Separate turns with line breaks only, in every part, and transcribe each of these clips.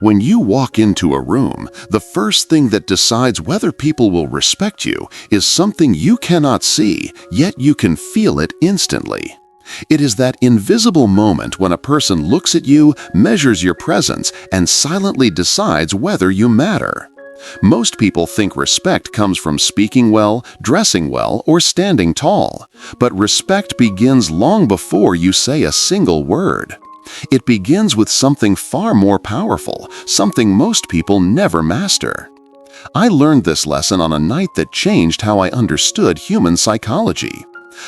When you walk into a room, the first thing that decides whether people will respect you is something you cannot see, yet you can feel it instantly. It is that invisible moment when a person looks at you, measures your presence, and silently decides whether you matter. Most people think respect comes from speaking well, dressing well, or standing tall. But respect begins long before you say a single word. It begins with something far more powerful, something most people never master. I learned this lesson on a night that changed how I understood human psychology.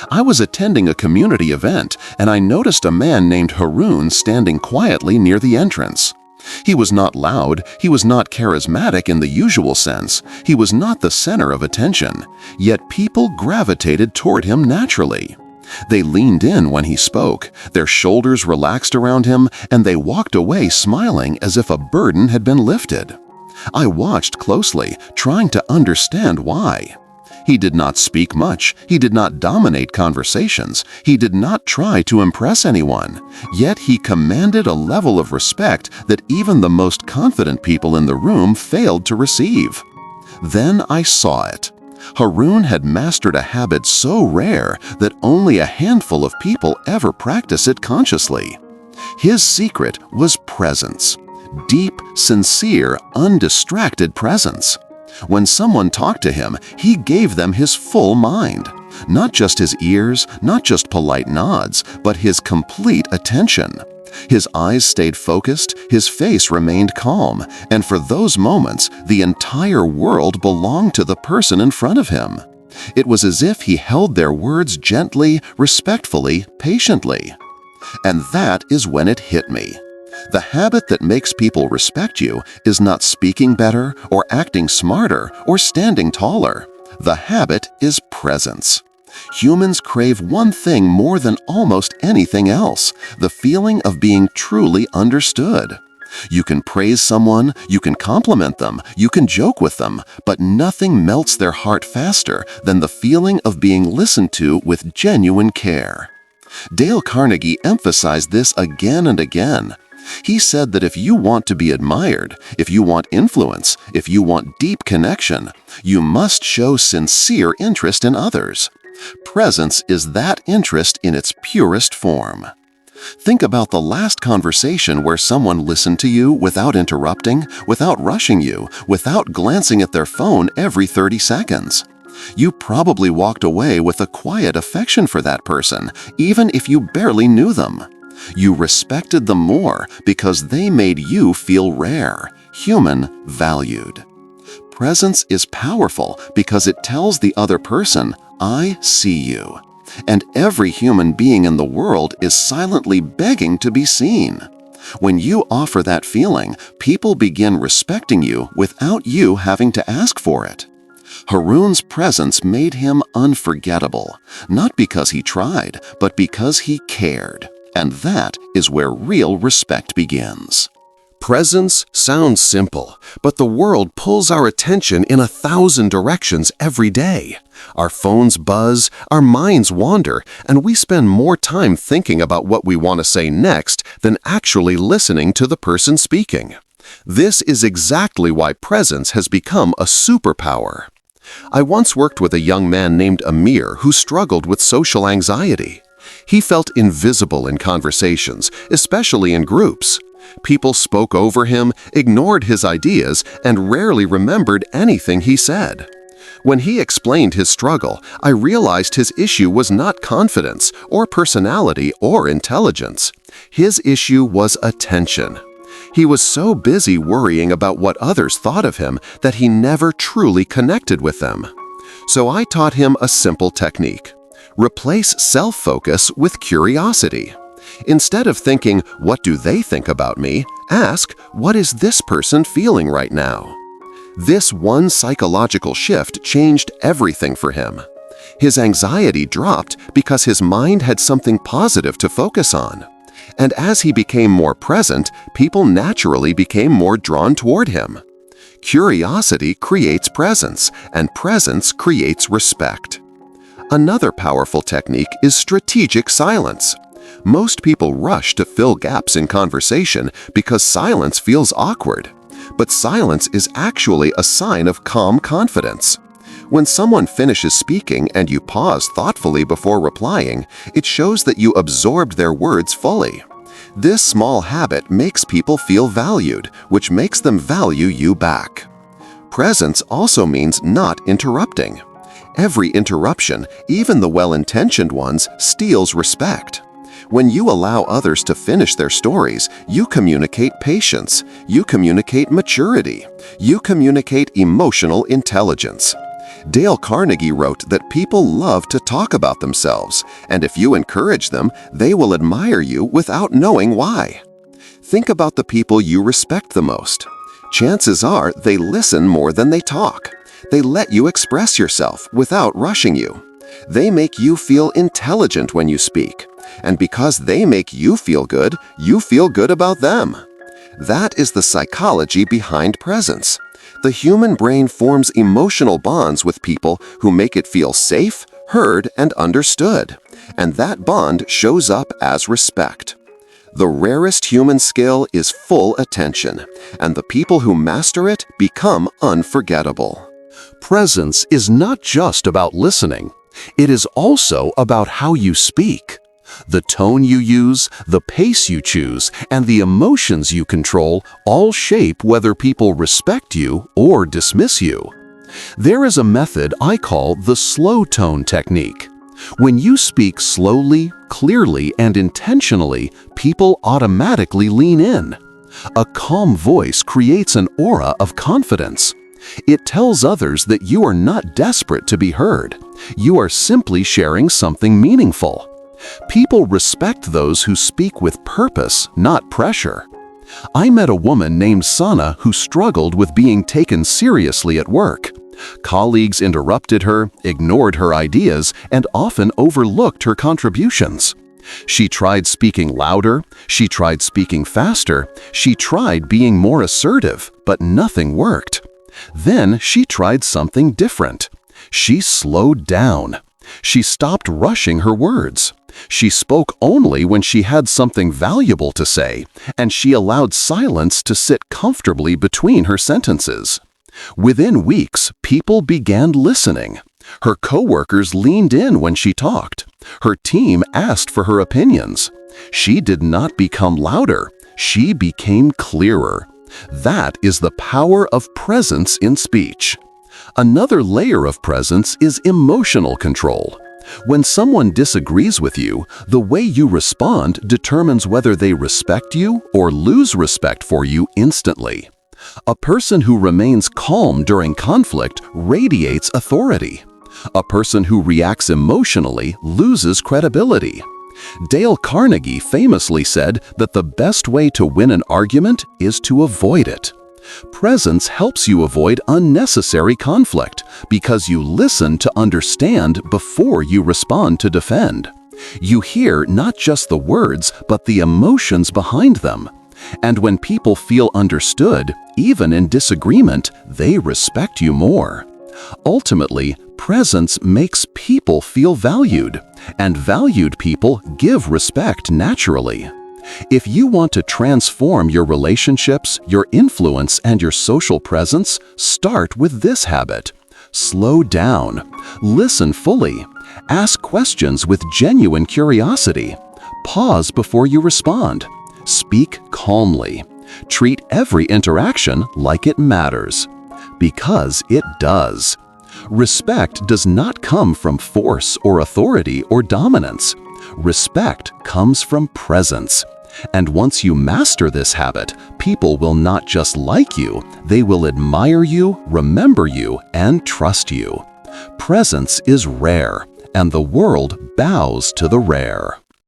I was attending a community event, and I noticed a man named Haroon standing quietly near the entrance. He was not loud, he was not charismatic in the usual sense, he was not the center of attention, yet people gravitated toward him naturally. They leaned in when he spoke, their shoulders relaxed around him, and they walked away smiling as if a burden had been lifted. I watched closely, trying to understand why. He did not speak much, he did not dominate conversations, he did not try to impress anyone, yet he commanded a level of respect that even the most confident people in the room failed to receive. Then I saw it. Haroon had mastered a habit so rare that only a handful of people ever practice it consciously. His secret was presence. Deep, sincere, undistracted presence. When someone talked to him, he gave them his full mind. Not just his ears, not just polite nods, but his complete attention. His eyes stayed focused, his face remained calm, and for those moments, the entire world belonged to the person in front of him. It was as if he held their words gently, respectfully, patiently. And that is when it hit me. The habit that makes people respect you is not speaking better or acting smarter or standing taller. The habit is presence. Humans crave one thing more than almost anything else, the feeling of being truly understood. You can praise someone, you can compliment them, you can joke with them, but nothing melts their heart faster than the feeling of being listened to with genuine care. Dale Carnegie emphasized this again and again. He said that if you want to be admired, if you want influence, if you want deep connection, you must show sincere interest in others. Presence is that interest in its purest form. Think about the last conversation where someone listened to you without interrupting, without rushing you, without glancing at their phone every 30 seconds. You probably walked away with a quiet affection for that person, even if you barely knew them. You respected them more because they made you feel rare, human, valued. Presence is powerful because it tells the other person, "I see you." And every human being in the world is silently begging to be seen. When you offer that feeling, people begin respecting you without you having to ask for it. Haroon's presence made him unforgettable, not because he tried, but because he cared. And that is where real respect begins. Presence sounds simple, but the world pulls our attention in 1,000 directions every day. Our phones buzz, our minds wander, and we spend more time thinking about what we want to say next than actually listening to the person speaking. This is exactly why presence has become a superpower. I once worked with a young man named Amir who struggled with social anxiety. He felt invisible in conversations, especially in groups. People spoke over him, ignored his ideas, and rarely remembered anything he said. When he explained his struggle, I realized his issue was not confidence or personality or intelligence. His issue was attention. He was so busy worrying about what others thought of him that he never truly connected with them. So I taught him a simple technique. Replace self-focus with curiosity. Instead of thinking, "What do they think about me?" ask, "What is this person feeling right now?" This one psychological shift changed everything for him. His anxiety dropped because his mind had something positive to focus on. And as he became more present, people naturally became more drawn toward him. Curiosity creates presence, and presence creates respect. Another powerful technique is strategic silence. Most people rush to fill gaps in conversation because silence feels awkward. But silence is actually a sign of calm confidence. When someone finishes speaking and you pause thoughtfully before replying, it shows that you absorbed their words fully. This small habit makes people feel valued, which makes them value you back. Presence also means not interrupting. Every interruption, even the well-intentioned ones, steals respect. When you allow others to finish their stories, you communicate patience, you communicate maturity, you communicate emotional intelligence. Dale Carnegie wrote that people love to talk about themselves, and if you encourage them, they will admire you without knowing why. Think about the people you respect the most. Chances are they listen more than they talk. They let you express yourself without rushing you. They make you feel intelligent when you speak. And because they make you feel good about them. That is the psychology behind presence. The human brain forms emotional bonds with people who make it feel safe, heard, and understood. And that bond shows up as respect. The rarest human skill is full attention, and the people who master it become unforgettable. Presence is not just about listening. It is also about how you speak. The tone you use, the pace you choose, and the emotions you control all shape whether people respect you or dismiss you. There is a method I call the slow tone technique. When you speak slowly, clearly, and intentionally, people automatically lean in. A calm voice creates an aura of confidence. It tells others that you are not desperate to be heard. You are simply sharing something meaningful. People respect those who speak with purpose, not pressure. I met a woman named Sana who struggled with being taken seriously at work. Colleagues interrupted her, ignored her ideas, and often overlooked her contributions. She tried speaking louder, she tried speaking faster, she tried being more assertive, but nothing worked. Then she tried something different. She slowed down. She stopped rushing her words. She spoke only when she had something valuable to say, and she allowed silence to sit comfortably between her sentences. Within weeks, people began listening. Her coworkers leaned in when she talked. Her team asked for her opinions. She did not become louder. She became clearer. That is the power of presence in speech. Another layer of presence is emotional control. When someone disagrees with you, the way you respond determines whether they respect you or lose respect for you instantly. A person who remains calm during conflict radiates authority. A person who reacts emotionally loses credibility. Dale Carnegie famously said that the best way to win an argument is to avoid it. Presence helps you avoid unnecessary conflict because you listen to understand before you respond to defend. You hear not just the words, but the emotions behind them. And when people feel understood, even in disagreement, they respect you more. Ultimately, presence makes people feel valued, and valued people give respect naturally. If you want to transform your relationships, your influence, and your social presence, start with this habit. Slow down. Listen fully. Ask questions with genuine curiosity. Pause before you respond. Speak calmly. Treat every interaction like it matters. Because it does. Respect does not come from force or authority or dominance. Respect comes from presence. And once you master this habit, people will not just like you, they will admire you, remember you, and trust you. Presence is rare, and the world bows to the rare.